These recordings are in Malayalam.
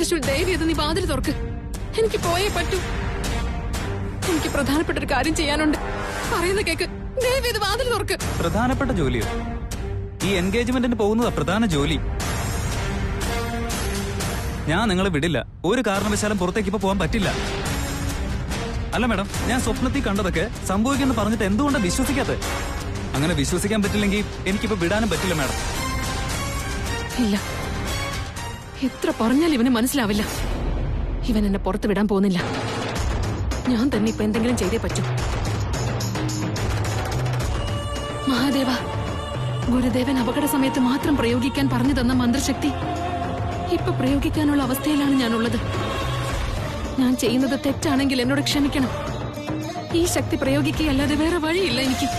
തൃശ്ശൂർ ദേവി അത് നീ വാതിൽ തുറക്ക്. എനിക്ക് പോയേ പറ്റൂ. എനിക്ക് പ്രധാനപ്പെട്ട ഒരു കാര്യം ചെയ്യാനുണ്ട്. പറയുന്ന കേക്ക്. ദേവി അത് വാതിൽ തുറക്ക്. പ്രധാനപ്പെട്ട ജോലിയോ? ഈ എൻഗേജ്മെന്റിന് പോകുന്നതാ പ്രധാന ജോലി. ഞാൻ നിങ്ങളെ വിടില്ല. ഒരു കാരണവശാലും പുറത്തേക്ക് ഇപ്പൊ പോകാൻ പറ്റില്ല. അല്ല മാഡം, ഞാൻ സ്വപ്നത്തിൽ കണ്ടതൊക്കെ സംഭവിക്കുമെന്ന് പറഞ്ഞിട്ട് എന്തുകൊണ്ടാണ് വിശ്വസിക്കാത്തത്? അങ്ങനെ വിശ്വസിക്കാൻ പറ്റില്ലെങ്കിൽ എനിക്കിപ്പോ വിടാനും പറ്റില്ല മാഡം. ഇല്ല, എത്ര പറഞ്ഞാൽ ഇവന് മനസ്സിലാവില്ല. ഇവൻ എന്നെ പുറത്ത് വിടാൻ പോകുന്നില്ല. ഞാൻ തന്നെ ഇപ്പൊ എന്തെങ്കിലും ചെയ്തേ പറ്റൂ. മഹാദേവ, ഗുരുദേവൻ അപകട സമയത്ത് മാത്രം പ്രയോഗിക്കാൻ പറഞ്ഞു തന്ന മന്ത്രശക്തി ഇപ്പൊ പ്രയോഗിക്കാനുള്ള അവസ്ഥയിലാണ് ഞാനുള്ളത്. ഞാൻ ചെയ്യുന്നത് തെറ്റാണെങ്കിൽ എന്നോട് ക്ഷമിക്കണം. ഈ ശക്തി പ്രയോഗിക്കുകയല്ലാതെ വേറെ വഴിയില്ല എനിക്ക്.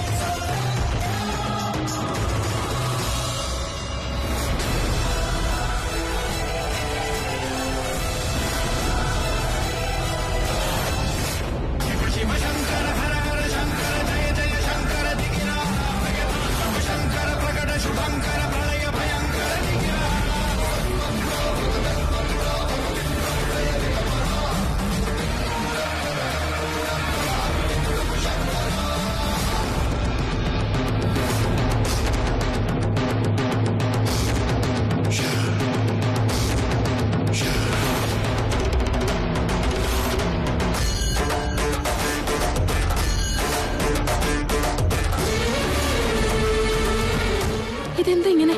ഇതെന്താ ഇങ്ങനെ?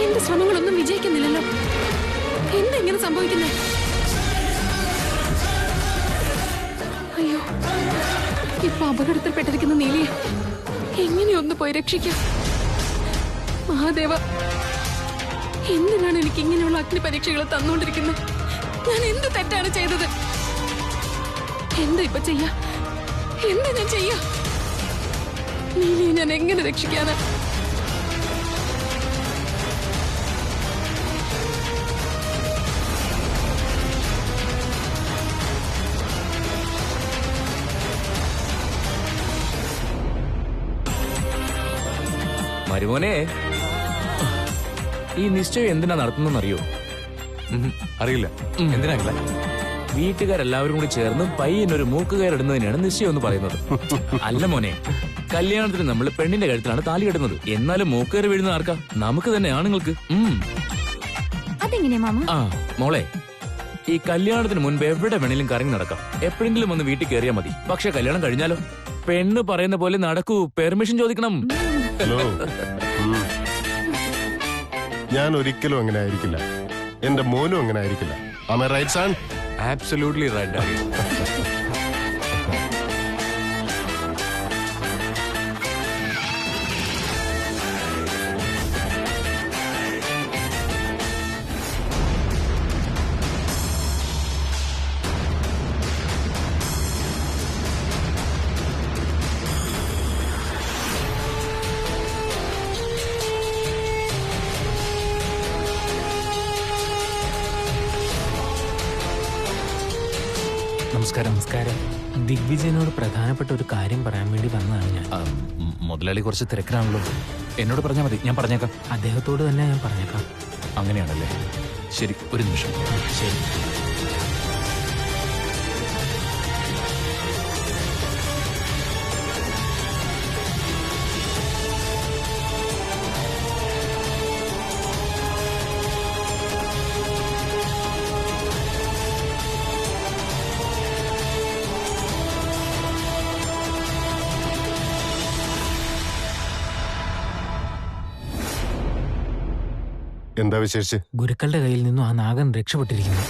എന്റെ ശ്രമങ്ങളൊന്നും വിജയിക്കുന്നില്ലല്ലോ. എന്താ ഇങ്ങനെ സംഭവിക്കുന്നേ? അയ്യോ, ഇപ്പൊ അപകടത്തിൽപ്പെട്ടിരിക്കുന്ന നീലിയെ എങ്ങനെയൊന്ന് പോയി രക്ഷിക്കാം? മഹാദേവ, എന്തിനാണ് എനിക്ക് ഇങ്ങനെയുള്ള അഗ്നി പരീക്ഷകൾ തന്നുകൊണ്ടിരിക്കുന്നത്? ഞാൻ എന്ത് തെറ്റാണ് ചെയ്തത്? എന്താ ഇപ്പൊ ചെയ്യാ? എന്താ ഞാൻ ചെയ്യാ? നീലിയെ ഞാൻ എങ്ങനെ രക്ഷിക്കാനാ? മരുമോനെ, ഈ നിശ്ചയം എന്തിനാ നടത്തുന്നറിയോ? അറിയില്ല. എന്തിനാ? വീട്ടുകാരെല്ലാവരും കൂടി ചേർന്ന് പയ്യനൊരു മൂക്കുകയറിടുന്നതിനാണ് നിശ്ചയം എന്ന് പറയുന്നത്. അല്ല മോനെ, കല്യാണത്തിന് നമ്മൾ പെണ്ണിന്റെ കഴുത്തിലാണ് താലി കെട്ടുന്നത്. എന്നാലും മൂക്കുകയറി വീഴുന്ന ആർക്കാ? നമുക്ക് തന്നെ, ആണുങ്ങൾക്ക്. അതെങ്ങനെയാ മാമ? ആ മോളെ, ഈ കല്യാണത്തിന് മുൻപ് എവിടെ വേണേലും കറങ്ങി നടക്കാം. എപ്പോഴെങ്കിലും ഒന്ന് വീട്ടിൽ കയറിയാൽ മതി. പക്ഷെ കല്യാണം കഴിഞ്ഞാലോ? പെണ്ണ് പറയുന്ന പോലെ നടക്കൂ. പെർമിഷൻ ചോദിക്കണം. ഞാൻ ഒരിക്കലും അങ്ങനെ ആയിരിക്കില്ല. എന്റെ മോനും അങ്ങനെ ആയിരിക്കില്ല. Am I right, son? Absolutely right, Daddy. നമസ്കാരം. നമസ്കാരം. ദിഗ്വിജയനോട് പ്രധാനപ്പെട്ട ഒരു കാര്യം പറയാൻ വേണ്ടി വന്നതാണ് ഞാൻ. മുതലാളി കുറച്ച് തിരക്കിലാണല്ലോ. എന്നോട് പറഞ്ഞാൽ മതി, ഞാൻ പറഞ്ഞേക്കാം. അദ്ദേഹത്തോട് തന്നെ ഞാൻ പറഞ്ഞേക്കാം. അങ്ങനെയാണല്ലേ? ശരി, ഒരു നിമിഷം. ശരി. എന്താ വിശേഷിച്ച്? ഗുരുക്കളുടെ കയ്യിൽ നിന്നും ആ നാഗൻ രക്ഷപ്പെട്ടിരിക്കുന്നു.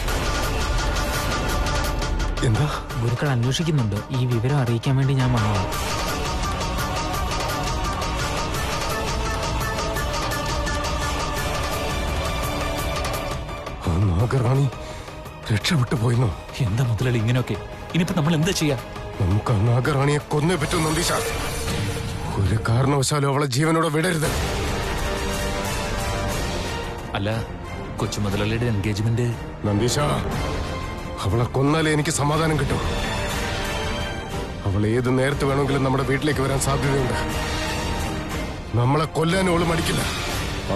എന്താ? ഗുരുക്കൾ അന്വേഷിക്കുന്നുണ്ട്. ഈ വിവരം അറിയിക്കാൻ വേണ്ടി ഞാൻ വന്നതാണ്. ആ നാഗറാണി രക്ഷപ്പെട്ടു പോയിന്നോ? എന്താ മുതലാളി ഇങ്ങനെയൊക്കെ? ഇനിയിപ്പോ നമ്മൾ എന്താ ചെയ്യാ? നമുക്ക് ആ നാഗറാണിയെ കൊന്നേ പറ്റൂ നന്ദീശ. ഒരു കാരണവശാലും അവളെ ജീവനോടെ വിടരുത്. അല്ല, കൊച്ചു മുതലാളിയുടെ എൻഗേജ്മെന്റ്. നന്ദീശ, അവളെ കൊന്നാലേ എനിക്ക് സമാധാനം കിട്ടും. അവൾ ഏത് നേരത്ത് വേണമെങ്കിലും നമ്മുടെ വീട്ടിലേക്ക് വരാൻ സാധ്യതയുണ്ട്. നമ്മളെ കൊല്ലാനും അവള് മടിക്കില്ല.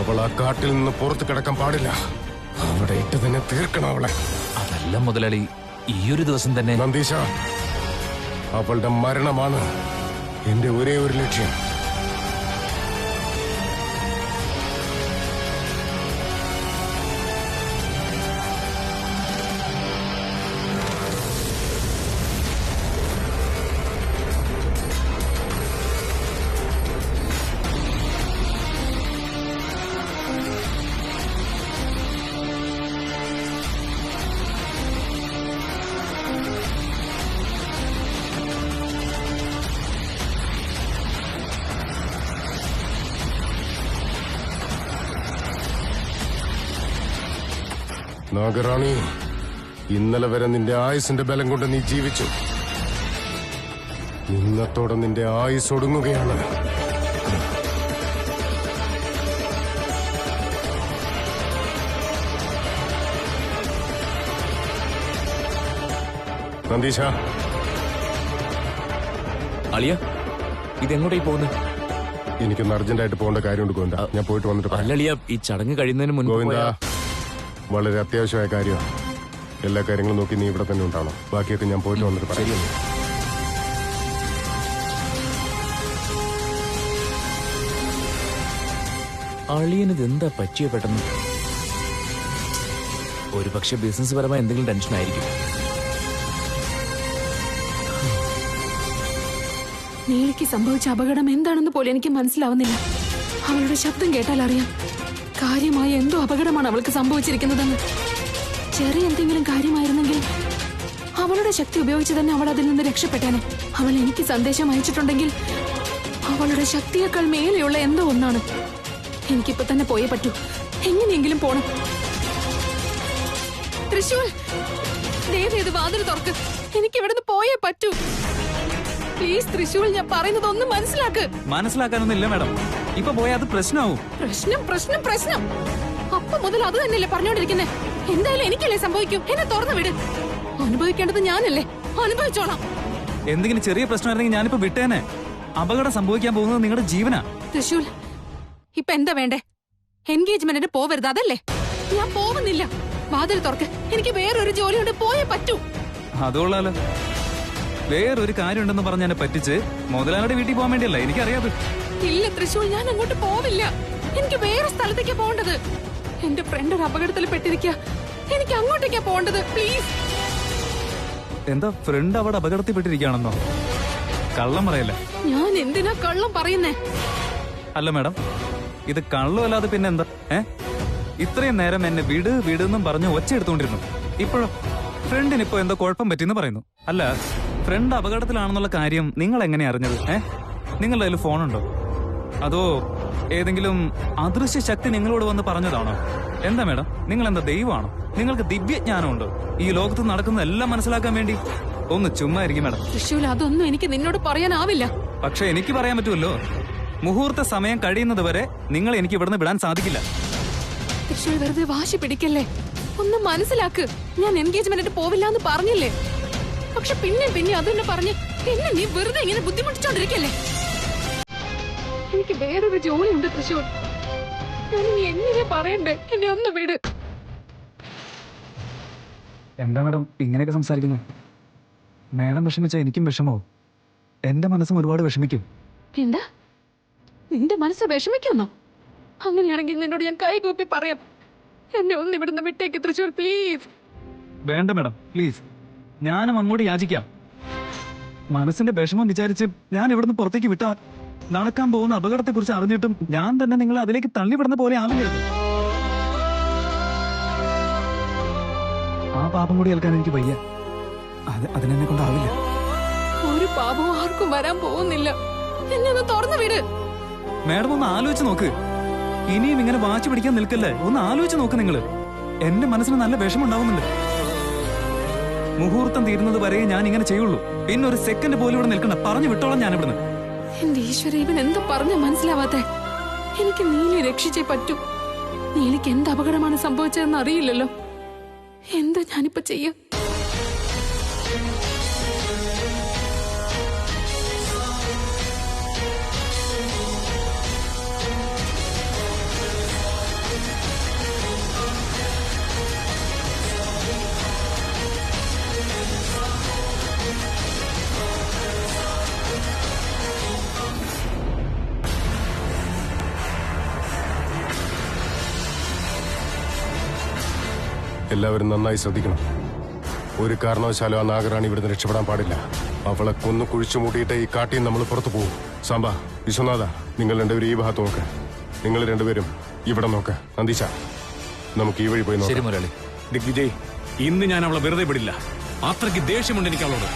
അവൾ ആ കാട്ടിൽ നിന്ന് പുറത്ത് കിടക്കാൻ പാടില്ല. അവിടെ ഇട്ട് തന്നെ തീർക്കണം അവളെ. അതല്ല മുതലാളി, ഈ ഒരു ദിവസം തന്നെ നന്ദീശ, അവളുടെ മരണമാണ് എന്റെ ഒരേ ഒരു ലക്ഷ്യം. നാഗറാണി, ഇന്നലെ വരെ നിന്റെ ആയുസിന്റെ ബലം കൊണ്ട് നീ ജീവിച്ചു. ഇന്നത്തോടെ നിന്റെ ആയുസ് ഒടുങ്ങുകയാണ്. നന്ദീശ, അളിയ ഇതെങ്ങോട്ടേക്ക് പോകുന്നത്? എനിക്കൊന്ന് അർജന്റായിട്ട് പോകേണ്ട കാര്യമുണ്ട് ഗോവിന്ദ. ഞാൻ പോയിട്ട് വന്നിട്ട് പറയാം. അല്ലളിയ, ഈ ചടങ്ങ് കഴിയുന്നതിന് മുൻപ് ഗോവിന്ദ, പോയാ- വളരെ അത്യാവശ്യമായ കാര്യമാണ്. എല്ലാ കാര്യങ്ങളും നോക്കി നീ ഇവിടെ തന്നെ ഉണ്ടാവണം. ബാക്കിയൊക്കെ ഞാൻ പോയിട്ട് വന്നിട്ട് പറയാം. അളിയനിത് എന്താ പറ്റിയ പെട്ടെന്ന്? ഒരു പക്ഷെ ബിസിനസ് പരമായ എന്തെങ്കിലും ടെൻഷൻ ആയിരിക്കും. നീലിക്ക് സംഭവിച്ച അപകടം എന്താണെന്ന് പോലും എനിക്ക് മനസ്സിലാവുന്നില്ല. അവളുടെ ശബ്ദം കേട്ടാൽ അറിയാം കാര്യമായ എന്തോ അപകടമാണ് അവൾക്ക് സംഭവിച്ചിരിക്കുന്നതെന്ന്. ചെറിയ എന്തെങ്കിലും കാര്യമായിരുന്നെങ്കിൽ അവളുടെ ശക്തി ഉപയോഗിച്ച് തന്നെ അവൾ അതിൽ നിന്ന് രക്ഷപ്പെട്ടേനെ. അവൾ എനിക്ക് സന്ദേശം അയച്ചിട്ടുണ്ടെങ്കിൽ അവളുടെ ശക്തിയേക്കാൾ മേലെയുള്ള എന്തോ ഒന്നാണ്. എനിക്കിപ്പോ തന്നെ പോയേ പറ്റൂ. എങ്ങനെയെങ്കിലും പോണം. തൃശൂൽ, ദേവേത് വാതിൽ തുറക്ക്. എനിക്ക് ഇവിടുന്ന് പോയേ പറ്റൂ. പ്ലീസ് തൃശൂൽ, ഞാൻ പറയുന്നത് ഒന്ന് മനസ്സിലാക്ക്. മനസ്സിലാക്കാനൊന്നുമില്ല മാഡം. ഇപ്പൊ പോയാൽ അത് പ്രശ്നമാവും. പ്രശ്നം പ്രശ്നം പ്രശ്നം അപ്പൊ മുതൽ അത് തന്നെയല്ലേ പറഞ്ഞോണ്ടിരിക്കുന്നേ. എന്തായാലും എനിക്കല്ലേ സംഭവിക്കൂ. എന്നെ തുറന്നു വിട്. അനുഭവിക്കേണ്ടത് ഞാനല്ലേ, അനുഭവിച്ചോളാം. എന്തെങ്കിലും ചെറിയ പ്രശ്നമായിരുന്നെങ്കിൽ ഞാനിപ്പോ വിട്ടേനെ. അപകടം സംഭവിക്കാൻ പോകുന്നത് നിങ്ങളുടെ ജീവനാ. തൃശൂൽ, ഇപ്പൊ എന്താ വേണ്ടേ? എൻഗേജ്മെന്റിന് പോവരുത്, അതല്ലേ? ഞാൻ പോകുന്നില്ല. വാതിൽ തുറക്ക്. എനിക്ക് വേറൊരു ജോലിയുണ്ട്, പോയേ പറ്റൂ. അതുകൊള്ളാലോ. വേറൊരു കാര്യം ഉണ്ടെന്ന് പറഞ്ഞ് എന്നെ പറ്റിച്ച് മുതലാളിയുടെ വീട്ടിൽ പോകാൻ വേണ്ടിയല്ല, എനിക്കറിയാതെ. ഇല്ല തൃശൂൽ, ഞാൻ അങ്ങോട്ട് പോവില്ല. എനിക്ക് വേറെ സ്ഥലത്തേക്കാ പോകേണ്ടത്. എന്റെ ഫ്രണ്ട് ഒരു അപകടത്തിൽ പെട്ടിരിക്കുക. എനിക്ക് അങ്ങോട്ടേക്കാ പോകേണ്ടത്. പ്ലീസ്. എന്താ ഫ്രണ്ട് അവിടെ അപകടത്തിൽ പെട്ടിരിക്കുകയാണെന്നോ? കള്ളം പറയല്ല. ഞാൻ എന്തിനാ കള്ളം പറയുന്നേ? അല്ല മാഡം, ഇത് കള്ളമല്ലാതെ പിന്നെ എന്താ? ഇത്രയും നേരം എന്നെ വിട് വിടുന്നും പറഞ്ഞ് ഒച്ച എടുത്തുകൊണ്ടിരുന്നു. ഇപ്പോഴോ ഫ്രണ്ടിനിപ്പോ എന്തോ കുഴപ്പം പറ്റിയെന്ന് പറയുന്നു. അല്ല, ഫ്രണ്ട് അപകടത്തിലാണെന്നുള്ള കാര്യം നിങ്ങൾ എങ്ങനെ അറിഞ്ഞത്? നിങ്ങളുടെ കയ്യിൽ ഫോണുണ്ടോ? അതോ ഏതെങ്കിലും അദൃശ്യ ശക്തി നിങ്ങളോട് വന്ന് പറഞ്ഞതാണോ? എന്താ മാഡം, നിങ്ങൾ എന്താ ദൈവമാണോ? നിങ്ങൾക്ക് ദിവ്യജ്ഞാനമുണ്ടോ ഈ ലോകത്ത് നടക്കുന്ന എല്ലാം മനസ്സിലാക്കാൻ വേണ്ടി? ഒന്ന് ചുമ്മാ ഇരിക്കും മാഡം. തൃശൂൽ, അതൊന്നും എനിക്ക് നിന്നോട് പറയാനാവില്ല. പക്ഷെ എനിക്ക് പറയാൻ പറ്റുമല്ലോ. മുഹൂർത്ത സമയം കഴിയുന്നത് വരെ നിങ്ങൾ എനിക്ക് ഇവിടുന്ന് വിടാൻ സാധിക്കില്ല. തൃശൂൽ, വെറുതെ വാശി പിടിക്കല്ലേ. ഒന്ന് മനസ്സിലാക്ക്. ഞാൻ എൻഗേജ്മെന്റിന് പോവില്ല എന്ന് പറഞ്ഞില്ലേ? പക്ഷെ പിന്നെ പിന്നെ അതെന്നെ പറഞ്ഞ് പിന്നെ നീ വെറുതെ ഇങ്ങനെ ബുദ്ധിമുട്ടിച്ചോണ്ടിരിക്കല്ലേ? എനിക്ക് വേറൊരു ജോലിയുണ്ട് തൃശൂർ. ഞാൻ ഇനി എങ്ങനെ പറയണ്ടേ? എന്നെ ഒന്ന് വിട്. എന്താ മാഡം ഇങ്ങനെയൊക്കെ സംസാരിക്കുന്നു? മാഡം വിഷമിച്ചാ എനിക്കും വിഷമാവും. എന്റെ മനസ്സും ഒരുപാട് വിഷമിക്കും. എന്താ? നിന്റെ മനസ്സ് വിഷമിക്കുന്നോ? അങ്ങനെയാണെങ്കിൽ നിന്നോട് ഞാൻ കൈകൂപ്പി പറയാം. എന്നെ ഒന്ന് ഇവിടുന്ന് വിട്ടേക്ക് തൃശൂർ, പ്ലീസ്. വേണ്ട മാഡം, പ്ലീസ്. ഞാനും അങ്ങോട്ട് യാചിക്കാം. മനസ്സിന്റെ വിഷമം വിചാരിച്ച് ഞാൻ ഇവിടുന്ന് പുറത്തേക്ക് വിട്ടാൽ നടക്കാൻ പോകുന്ന അപകടത്തെ കുറിച്ച് അറിഞ്ഞിട്ടും ഞാൻ തന്നെ നിങ്ങളെ അതിലേക്ക് തള്ളിവിടുന്ന പോലെ ആവില്ല. ആ പാപം കൂടി ഏൽക്കാൻ എനിക്ക് വയ്യ. അതിനെന്നെ കൊണ്ടാവില്ല. ഒരു പാപവും ആർക്കും വരാൻ പോകുന്നില്ല. എന്നെ ഒന്ന് തുറന്നു വിട്. മാഡം ഒന്ന് ആലോചിച്ച് നോക്ക്. ഇനിയും ഇങ്ങനെ വാശി പിടിക്കാൻ നിൽക്കല്ലേ. ഒന്ന് ആലോചിച്ച് നോക്ക് നിങ്ങള്. എന്റെ മനസ്സിന് നല്ല വിഷമുണ്ടാവുന്നുണ്ട്. മുഹൂർത്തം തീരുന്നത് വരെ ഞാൻ ഇങ്ങനെ ചെയ്യുള്ളൂ. പിന്നെ ഒരു സെക്കൻഡ് പോലും ഇവിടെ നിൽക്കണ്ട. പറഞ്ഞു വിട്ടോളാം ഞാൻ ഇവിടുന്ന്. എന്റെ ഈശ്വര, ഇവൻ എന്താ പറഞ്ഞ മനസ്സിലാവാത്തെ? എനിക്ക് നീലി രക്ഷിച്ചേ പറ്റൂ. നീലിക്ക് എന്ത് അപകടമാണ് സംഭവിച്ചതെന്ന് അറിയില്ലല്ലോ. എന്താ ഞാനിപ്പോ ചെയ്യാ? എല്ലാവരും നന്നായി ശ്രദ്ധിക്കണം. ഒരു കാരണവശാലും ആ നാഗറാണി ഇവിടുന്ന് രക്ഷപ്പെടാൻ പാടില്ല. അവളെ കൊന്നു കുഴിച്ചു മൂട്ടിയിട്ട് ഈ കാട്ടിൽ നമ്മൾ പുറത്തു പോകും. സാമ്പ, വിശ്വനാഥ, നിങ്ങൾ രണ്ടുപേരും ഈ ഭാഗത്ത് നോക്ക്. നിങ്ങൾ രണ്ടുപേരും ഇവിടെ നോക്ക്. നന്ദീശ, നമുക്ക് ഈ വഴി പോയി ശരി നോക്കാം. മുരളി. ദിഗ്വിജയ്, ഇന്ന് ഞാൻ അവളെ വെറുതെ വിടില്ല. അത്രയ്ക്ക് ദേഷ്യമുണ്ട് എനിക്ക് അവളോട്.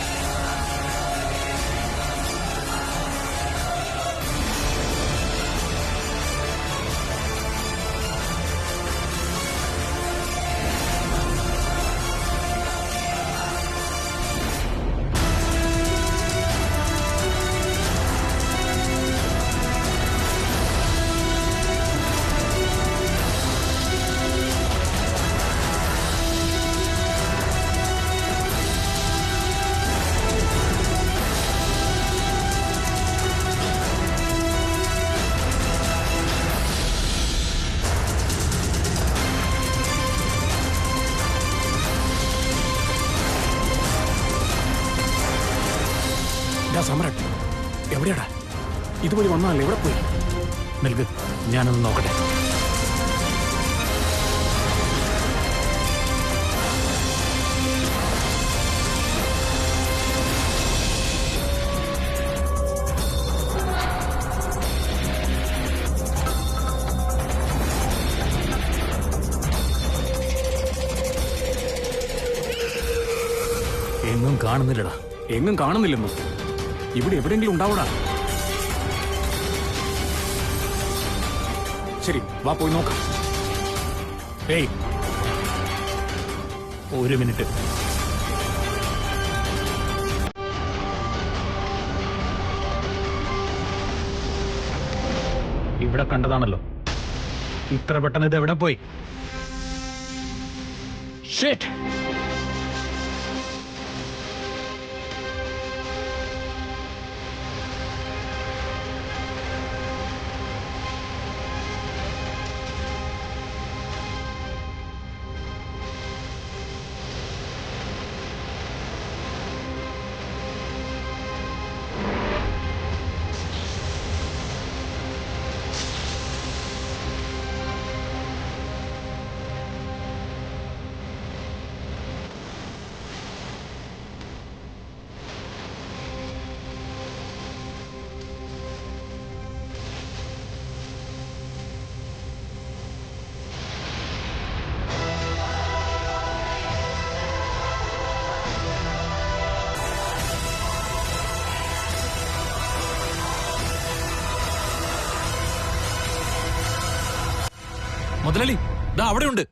സമ്രാട്ട്, എവിടെയാടാ? ഇതുവഴി വന്നാലേ, എവിടെ പോയി? നിൽക്ക്, ഞാനൊന്ന് നോക്കട്ടെ. എങ്ങും കാണുന്നില്ലടാ. എങ്ങും കാണുന്നില്ലെന്നു. ഇവിടെ എവിടെയെങ്കിലും ഉണ്ടാവൂടാ. ശരി, വാ പോയി നോക്കാം. ഏയ്, ഒരു മിനിറ്റ്. ഇവിടെ കണ്ടതാണല്ലോ. ഇത്ര പെട്ടെന്ന് ഇത് എവിടെ പോയി? ഷിറ്റ്. മുതലാളി, ദാ അവിടെ ഉണ്ട്.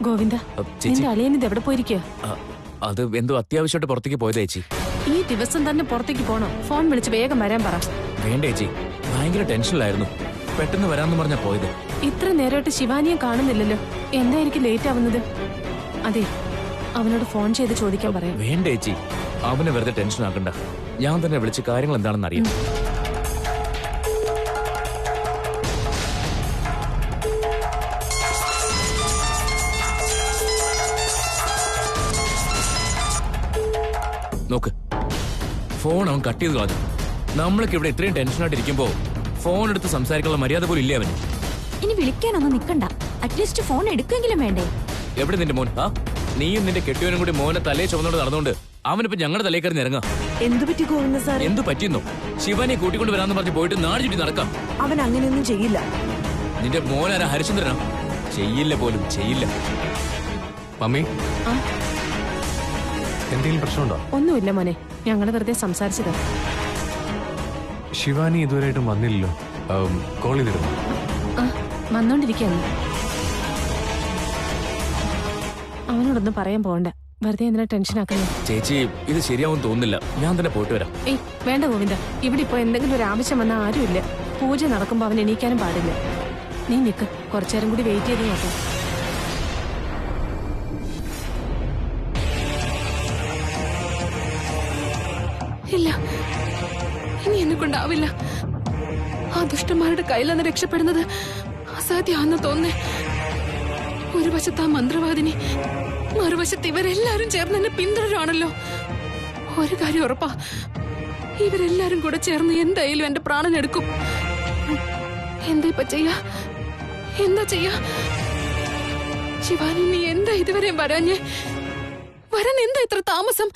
ഗോവിന്ദ, നിന്റെ അളിയൻ ഇത് എവിടെ പോയിരിക്കുക? അത് എന്തോ അത്യാവശ്യമായിട്ട് പുറത്തേക്ക് പോയതാ ചേച്ചി. ഈ ദിവസം തന്നെ പുറത്തേക്ക് പോണോ? ഫോൺ വിളിച്ച് വേഗം വരാൻ പറ. വേണ്ട ചേച്ചി, ഭയങ്കര ടെൻഷനിലായിരുന്നു. പെട്ടെന്ന് വരാന്ന് പറഞ്ഞാ പോയത്. ഇത്ര നേരമായിട്ട് ശിവാനിയെ കാണുന്നില്ലല്ലോ. എന്തായിരിക്കും ലേറ്റ് ആവുന്നത്? അതെ, അവനോട് ഫോൺ ചെയ്ത് ചോദിക്കാൻ പറയാം. വേണ്ട ചേച്ചി, അവനെ വെറുതെ ടെൻഷൻ ആക്കണ്ട. ഞാൻ തന്നെ വിളിച്ച് കാര്യങ്ങൾ എന്താണെന്ന് അറിയാം. നോക്ക്, ഫോൺ അവൻ കട്ട് ചെയ്ത് കളഞ്ഞു. നമ്മളൊക്കെ ഇവിടെ ഇത്രയും ടെൻഷനായിട്ട് ഇരിക്കുമ്പോ ഫോൺ എടുത്ത് സംസാരിക്കാനുള്ള മര്യാദ പോലും ഇല്ലേ അവന്? ഇനി വിളിക്കാനൊന്നും നിക്കണ്ട. അറ്റ്ലീസ്റ്റ് ഫോൺ എടുക്കെങ്കിലും വേണ്ടേ? എവിടെ നിന്റെ മോൻ? നീയും നിന്റെ കെട്ടിയവനും കൂടി മോനെ തലയെ ചുമന്നോണ്ട് നടന്നുകൊണ്ട് അവനിപ്പോ ഞങ്ങളുടെ തലയിൽ കയറി ഇറങ്ങാം. എന്തു പറ്റി ഗോവിന്ദ സാർ? എന്തു പറ്റിയെന്നോ? ശിവാനെ കൂട്ടിക്കൊണ്ട് വരാന്ന് പറഞ്ഞ് പോയിട്ട് നാട് ചുറ്റി നടക്കാം. അവൻ അങ്ങനെയൊന്നും ചെയ്യില്ല. നിന്റെ മോനാരാ? ഹരിചന്ദ്രനാ? ചെയ്യില്ല പോലും ചെയ്യില്ല. മമ്മി, എന്തെങ്കിലും പ്രശ്നമുണ്ടോ? ഒന്നുമില്ല മോനെ, ഞങ്ങള് വെറുതെ സംസാരിച്ചതാ. ശിവാനി ഇതുവരെയായിട്ടും വന്നില്ലല്ലോ. കോൾ ചെയ്തിരുന്നു. വന്നോണ്ടിരിക്കാന്ന്. അവനോടൊന്നും പറയാൻ പോകണ്ട, വെറുതെ എന്തിനാ ടെൻഷൻ ആക്കുന്നേ. ചേച്ചി, ഇത് ശരിയാവും തോന്നുന്നില്ല. ഞാൻ തന്നെ പോയിട്ട് വരാം. ഏയ് വേണ്ട ഗോവിന്ദ, ഇവിടെ ഇപ്പൊ എന്തെങ്കിലും ഒരു ആവശ്യം വന്നാൽ ആരുമില്ല. പൂജ നടക്കുമ്പോ അവൻ എണീക്കാനും പാടില്ല. നീ നിക്ക്, കുറച്ചേരം കൂടി വെയിറ്റ് ചെയ്ത് നോക്കാം. ഇല്ല, ഇനി എന്നെ കൊണ്ടാവില്ല. ആ ദുഷ്ടന്മാരുടെ കയ്യിലെന്ന് രക്ഷപ്പെടുന്നത് അസാധ്യമാണെന്ന് തോന്നേ. ഒരു വശത്ത് ആ മന്ത്രവാദിനി, മറുവശത്ത് ഇവരെല്ലാരും ചേർന്ന് എന്നെ പിന്തുടരുവാണല്ലോ. ഒരു കാര്യം ഉറപ്പാ, ഇവരെല്ലാരും കൂടെ ചേർന്ന് എന്തായാലും എന്റെ പ്രാണൻ എടുക്കും. എന്താ ഇപ്പൊ ചെയ്യാ? എന്താ ചെയ്യാ? ശിവാനി, നീ എന്താ ഇതുവരെയും വരാഞ്ഞേ? വരാൻ എന്താ ഇത്ര താമസം?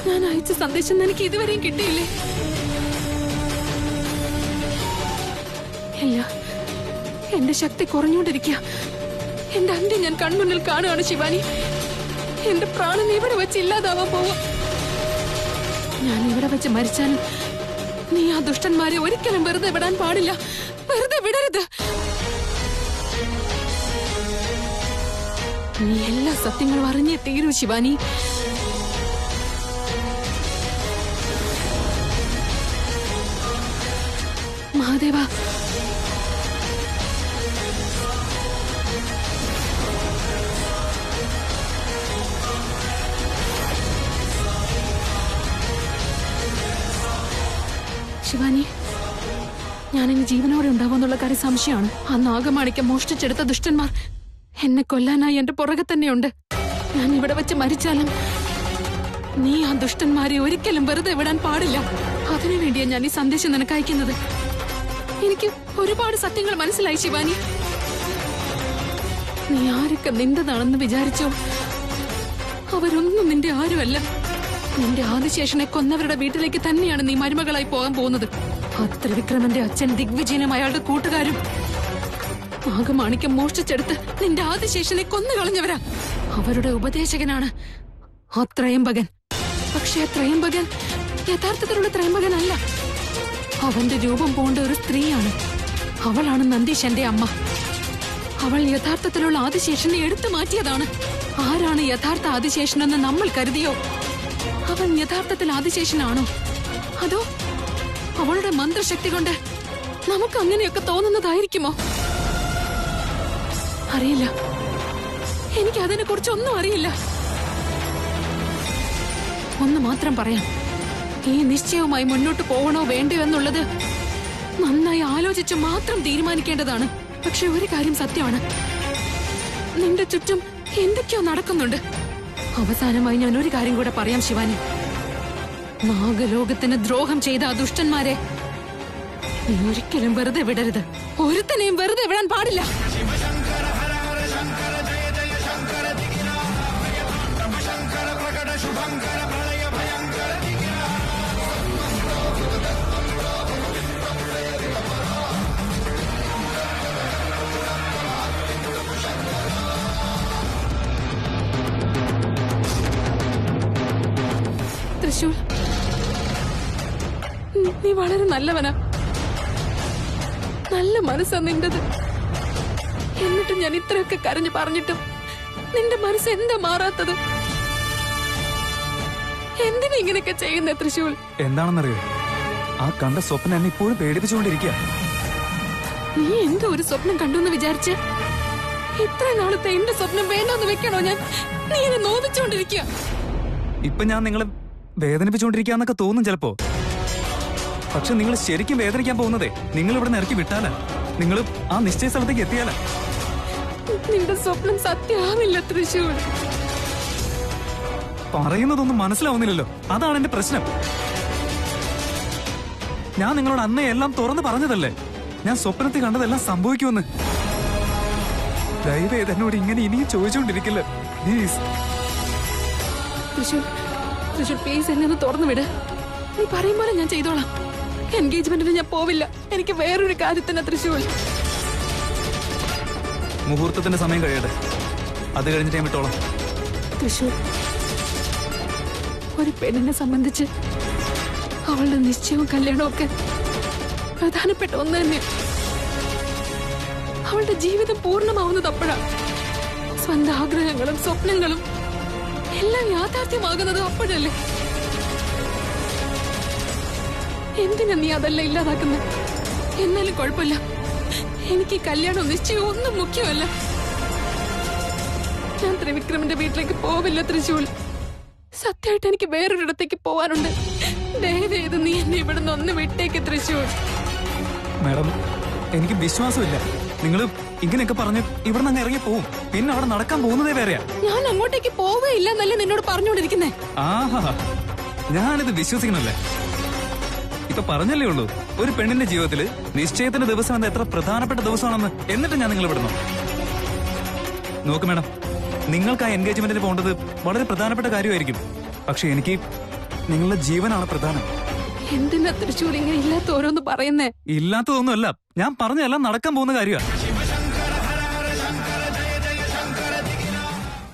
ഞാൻ അയച്ച സന്ദേശം എനിക്ക് ഇതുവരെയും കിട്ടിയില്ലേ? ഇല്ല, എന്റെ ശക്തി കുറഞ്ഞുകൊണ്ടിരിക്കുക. എന്റെ അന്ത്യം ഞാൻ കൺമുന്നിൽ കാണുകയാണ് ശിവാനി. എന്റെ പ്രാണൻ ഇവിടെ വെച്ച് ഇല്ലാതാവാൻ പോവാ. ഞാൻ ഇവിടെ വെച്ച് മരിച്ചാലും നീ ആ ദുഷ്ടന്മാരെ ഒരിക്കലും വെറുതെ വിടാൻ പാടില്ല. വെറുതെ വിടരുത്. നീ എല്ലാ സത്യങ്ങളും അറിഞ്ഞേ തീരൂ ശിവാനി. മഹാദേവ, ശിവാനി, ഞാനിനി ജീവനോടെ ഉണ്ടാവുമെന്നുള്ള കാര്യം സംശയമാണ്. ആ നാഗമാണിക്യം മോഷ്ടിച്ചെടുത്ത ദുഷ്ടന്മാർ എന്നെ കൊല്ലാനായി എന്റെ പുറകെ തന്നെയുണ്ട്. ഞാൻ ഇവിടെ വെച്ച് മരിച്ചാലും നീ ആ ദുഷ്ടന്മാരെ ഒരിക്കലും വെറുതെ വിടാൻ പാടില്ല. അതിനുവേണ്ടിയാണ് ഞാൻ ഈ സന്ദേശം നിനക്ക് അയക്കുന്നത്. എനിക്ക് ഒരുപാട് സത്യങ്ങൾ മനസ്സിലായി ശിവാനി. നീ ആരൊക്കെ നിന്റേതാണെന്ന് വിചാരിച്ചോ, അവരൊന്നും നിന്റെ ആരുമല്ല. നിന്റെ ആദിശേഷനെ കൊന്നവരുടെ വീട്ടിലേക്ക് തന്നെയാണ് നീ മരുമകളായി പോകാൻ പോകുന്നത്. ആ ത്രിവിക്രമന്റെ അച്ഛൻ ദിഗ്വിജയനും അയാളുടെ കൂട്ടുകാരും നാഗമാണിക്യം മോഷ്ടിച്ചെടുത്ത് നിന്റെ ആദിശേഷനെ കൊന്നുകളഞ്ഞവരാ. അവരുടെ ഉപദേശകനാണ് ആ ത്രയംബകൻ. പക്ഷേ ത്രയംബകൻ യഥാർത്ഥത്തിലുള്ള ത്രയംബകനല്ല. അവന്റെ രൂപം പോണ്ട ഒരു സ്ത്രീയാണ്. അവളാണ് നന്ദീശന്റെ അമ്മ. അവൾ യഥാർത്ഥത്തിലുള്ള ആദിശേഷനെ എടുത്തു മാറ്റിയതാണ്. ആരാണ് യഥാർത്ഥ ആദിശേഷനെന്ന് നമ്മൾ കരുതിയോ, അവൻ യഥാർത്ഥത്തിൽ ആദിശേഷനാണോ? അതോ അവളുടെ മന്ത്രശക്തി കൊണ്ട് നമുക്ക് അങ്ങനെയൊക്കെ തോന്നുന്നതായിരിക്കുമോ? അറിയില്ല, എനിക്ക് അതിനെ കുറിച്ചൊന്നും അറിയില്ല. ഒന്ന് മാത്രം പറയാം, ഈ നിശ്ചയവുമായി മുന്നോട്ട് പോകണോ വേണ്ടയോ എന്നുള്ളത് നന്നായി ആലോചിച്ച് മാത്രം തീരുമാനിക്കേണ്ടതാണ്. പക്ഷെ ഒരു കാര്യം സത്യമാണ്, നിന്റെ ചുറ്റും എന്തൊക്കെയോ നടക്കുന്നുണ്ട്. അവസാനമായി ഞാൻ ഒരു കാര്യം കൂടെ പറയാം ശിവാനി. നാഗലോകത്തിന് ദ്രോഹം ചെയ്ത ആ ദുഷ്ടന്മാരെ നീ ഒരിക്കലും വെറുതെ വിടരുത്. ഒരുത്തനെയും വെറുതെ വിടാൻ പാടില്ല. തൃശൂൽ, നീ വളരെ നല്ലവനാ. നല്ല മനസ്സാ നിന്റത്. എന്നിട്ടും ഞാൻ ഇത്രയൊക്കെ കരഞ്ഞു പറഞ്ഞിട്ടും നിന്റെ മനസ്സ് എന്താ മാറാത്തത്? എന്തിനാ ഇങ്ങനെയൊക്കെ ചെയ്യുന്നേ തൃശൂൽ? എന്താണെന്നറിയോ, ആ കണ്ട സ്വപ്നം എന്നെ ഇപ്പോഴും പേടിപ്പിച്ചുകൊണ്ടിരിക്കുക. നീ എന്താ ഒരു സ്വപ്നം കണ്ടെന്ന് വിചാരിച്ച് ഇത്ര നാളത്തെ എന്റെ സ്വപ്നം വേണ്ടെന്ന് വെക്കണോ ഞാൻ? നീ എന്നെ നോവിച്ചുകൊണ്ടിരിക്കുക. ഇപ്പൊ ഞാൻ നിങ്ങളെ വേദനിപ്പിച്ചുകൊണ്ടിരിക്കാന്നൊക്കെ തോന്നും ചിലപ്പോ. പക്ഷെ നിങ്ങൾ ശരിക്കും വേദനിക്കാൻ പോകുന്നതേ നിങ്ങൾ ഇവിടെ ഇറക്കി വിട്ടാലാ, നിങ്ങൾ ആ നിശ്ചയ സ്ഥലത്തേക്ക് എത്തിയാലാ. നിന്റെ സ്വപ്നം സത്യമാവില്ല തൃശൂർ. പറയുന്നതൊന്നും മനസ്സിലാവുന്നില്ലല്ലോ, അതാണ് എന്റെ പ്രശ്നം. ഞാൻ നിങ്ങളോട് അന്നേ എല്ലാം തുറന്നു പറഞ്ഞതല്ലേ, ഞാൻ സ്വപ്നത്തിൽ കണ്ടതെല്ലാം സംഭവിക്കുമെന്ന്. ദയവേത് എന്നോട് ഇങ്ങനെ ഇനിയും ചോദിച്ചുകൊണ്ടിരിക്കില്ല പ്ലീസ്. തൃശൂർ തൃശൂർ പ്ലീസ് എന്നെ ഒന്ന് തുറന്നു വിട്. നീ പറയും പോലെ ഞാൻ ചെയ്തോളാം. എൻഗേജ്മെന്റിന് ഞാൻ പോവില്ല. എനിക്ക് വേറൊരു കാര്യത്തിന് തൃശൂർ. മുഹൂർത്തത്തിന്റെ സമയം കഴിയട്ടെ, അത് കഴിഞ്ഞിട്ട് ഞാൻ വിട്ടോളാം. തൃശൂർ, ഒരു പെണ്ണിനെ സംബന്ധിച്ച് അവളുടെ നിശ്ചയവും കല്യാണവും ഒക്കെ പ്രധാനപ്പെട്ട ഒന്ന് തന്നെ. അവളുടെ ജീവിതം പൂർണ്ണമാവുന്നത് അപ്പോഴാണ്. സ്വന്തം ആഗ്രഹങ്ങളും സ്വപ്നങ്ങളും എല്ലാം യാഥാർത്ഥ്യമാകുന്നത് അപ്പോഴല്ലേ. എന്തിനാ നീ അതെല്ലാം ഇല്ലാതാക്കുന്നത്? എന്നാലും കുഴപ്പമില്ല, എനിക്ക് കല്യാണവും നിശ്ചയവും ഒന്നും മുഖ്യമല്ല. ഞാൻ ത്രിവിക്രമിന്റെ വീട്ടിലേക്ക് പോവില്ല തൃശൂൽ. സത്യമായിട്ട് എനിക്ക് വേറൊരിടത്തേക്ക് പോവാനുണ്ട്. ദയവേത് നീ എന്നെ ഇവിടുന്ന് ഒന്ന് വിട്ടേക്ക് തൃശൂർ. മാഡം, എനിക്ക് വിശ്വാസമില്ല. നിങ്ങൾ ഇങ്ങനെയൊക്കെ പറഞ്ഞ് ഇവിടെ നിന്ന് ഇറങ്ങി പോവും. പിന്നെ അവിടെ നടക്കാൻ പോകുന്നതേ വേറെയാ. ഞാൻ അങ്ങോട്ടേക്ക് പോവേ ഇല്ല എന്നല്ലേ നിന്നോട് പറഞ്ഞുകൊണ്ടിരിക്കുന്നേ. ആഹാ, ഞാനിത് വിശ്വസിക്കണല്ലേ. ഇപ്പൊ പറഞ്ഞല്ലേ ഉള്ളൂ, ഒരു പെണ്ണിന്റെ ജീവിതത്തിൽ നിശ്ചയത്തിന്റെ ദിവസം എന്ന എത്ര പ്രധാനപ്പെട്ട ദിവസമാണെന്ന്. എന്നിട്ട് ഞാൻ നിങ്ങൾ വിടുന്നു. നോക്ക് മാഡം, നിങ്ങൾക്ക് ആ എൻഗേജ്മെന്റിന് പോകേണ്ടത് വളരെ പ്രധാനപ്പെട്ട കാര്യമായിരിക്കും. പക്ഷെ എനിക്ക് നിങ്ങളുടെ ജീവനാണ് പ്രധാനം. എന്തിനാ തൃശൂർ ഇങ്ങനെ ഇല്ലാത്ത ഓരോന്ന് പറയുന്നേ? ഇല്ലാത്തതൊന്നുമല്ല, ഞാൻ പറഞ്ഞതെല്ലാം നടക്കാൻ പോകുന്ന കാര്യമാണ്.